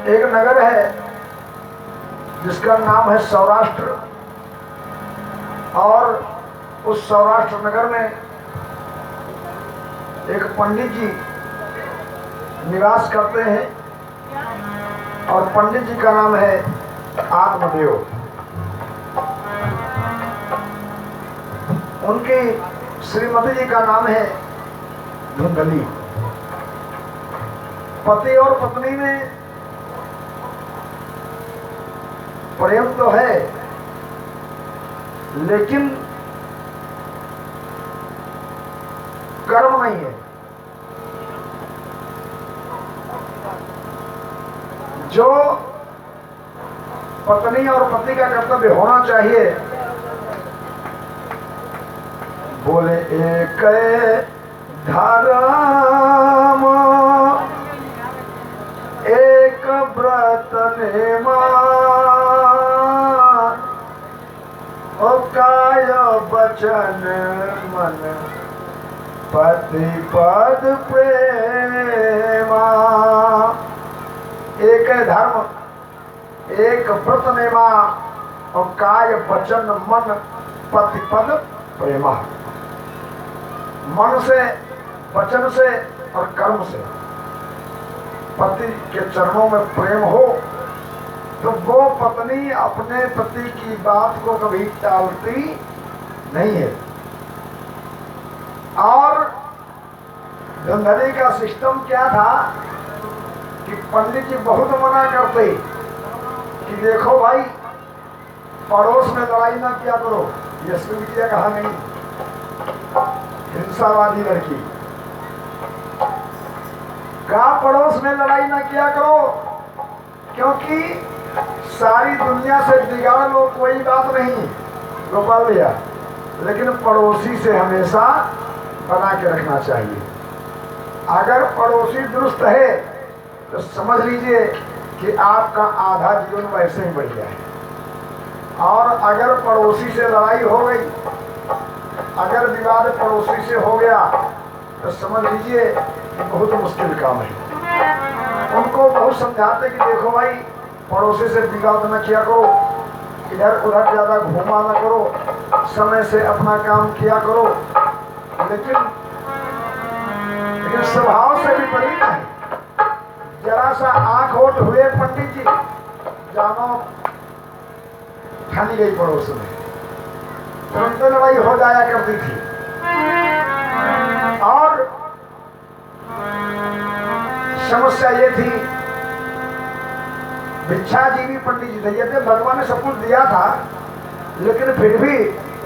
एक नगर है जिसका नाम है सौराष्ट्र, और उस सौराष्ट्र नगर में एक पंडित जी निवास करते हैं, और पंडित जी का नाम है आत्मदेव। उनकी श्रीमती जी का नाम है धुंधली। पति और पत्नी में प्रेम तो है, लेकिन कर्म नहीं है। जो पत्नी और पति का कर्तव्य होना चाहिए, बोले एक धर्म एक व्रत नेमा, ओ काय वचन मन पति पद प्रेमा। एक धर्म एक व्रत नेमा, और काय वचन मन पति पद प्रेमा। मन से, वचन से और कर्म से पति के चरणों में प्रेम हो तो वो पत्नी अपने पति की बात को कभी टालती नहीं है। और धुंधली का सिस्टम क्या था कि पंडित जी बहुत मना करते कि देखो भाई, पड़ोस में लड़ाई ना किया करो। ये स्वीटिया कहा नहीं, हिंसावादी लड़की का पड़ोस में लड़ाई ना किया करो, क्योंकि सारी दुनिया से बिगाड़ लो कोई बात नहीं, गोपाल भैया, लेकिन पड़ोसी से हमेशा बना के रखना चाहिए। अगर पड़ोसी दुरुस्त है तो समझ लीजिए कि आपका आधा जीवन वैसे ही बढ़ गया है। और अगर पड़ोसी से लड़ाई हो गई, अगर विवाद पड़ोसी से हो गया, तो समझ लीजिए कि बहुत मुश्किल काम है। उनको बहुत समझाते कि देखो भाई, पड़ोसी से विवाद न किया करो, इधर उधर ज्यादा घूमा न करो, समय से अपना काम किया करो, लेकिन स्वभाव से विपरीत है। जरा सा आंख होठ हुए पंडित जी, जानो ठानी गई पड़ोस में, तुरंत लड़ाई हो जाया करती थी। और समस्या ये थी, भिक्षाजीवी पंडित जी थे, ये थे भगवान ने सब कुछ दिया था, लेकिन फिर भी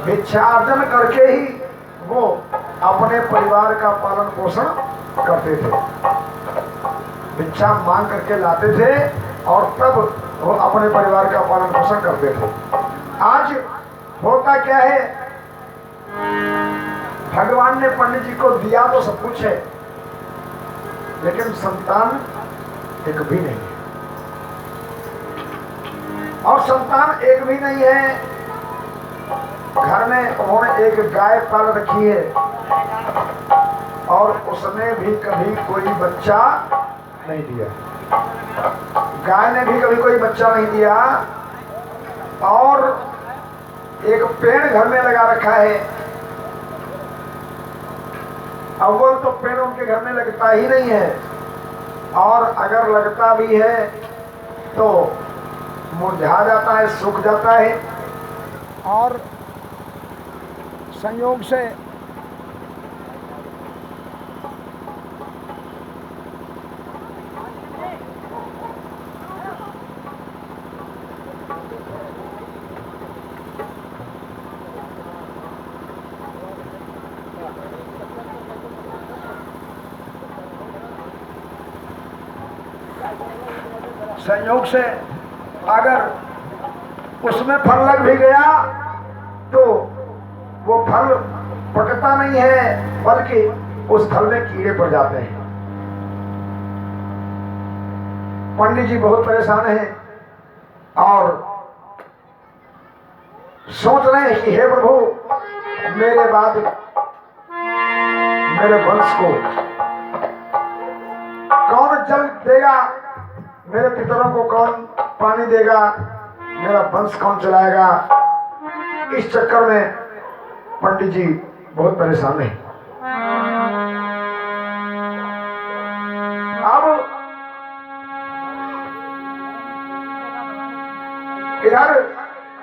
भिक्षार्जन करके ही वो अपने परिवार का पालन पोषण करते थे। भिक्षा मांग करके लाते थे और तब वो अपने परिवार का पालन पोषण करते थे। आज होता क्या है, भगवान ने पंडित जी को दिया तो सब कुछ है, लेकिन संतान एक भी नहीं है। और संतान एक भी नहीं है। घर में उन्होंने एक गाय पाल रखी है, और उसने भी कभी कोई बच्चा नहीं दिया। गाय ने भी कभी कोई बच्चा नहीं दिया। और एक पेड़ घर में लगा रखा है। अव्वल तो पेड़ उनके घर में लगता ही नहीं है, और अगर लगता भी है तो मुरझा जाता है, सूख जाता है। और संयोग से अगर उसमें फल लग भी गया तो वो फल पकता नहीं है, बल्कि उस फल में कीड़े पड़ जाते हैं। पंडित जी बहुत परेशान हैं और सोच रहे हैं कि हे प्रभु, मेरे बाद मेरे वंश को कौन जल देगा, मेरे पितरों को कौन पानी देगा, मेरा वंश कौन चलाएगा। इस चक्कर में पंडित जी बहुत परेशान है। अब इधर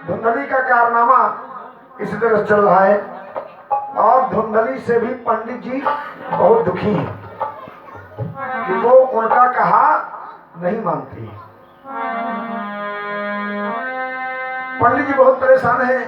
धुंधली का कारनामा इसी तरह चल रहा है और धुंधली से भी पंडित जी बहुत दुखी हैं कि वो उनका कहा नहीं मानती। पंडित जी बहुत परेशान हैं।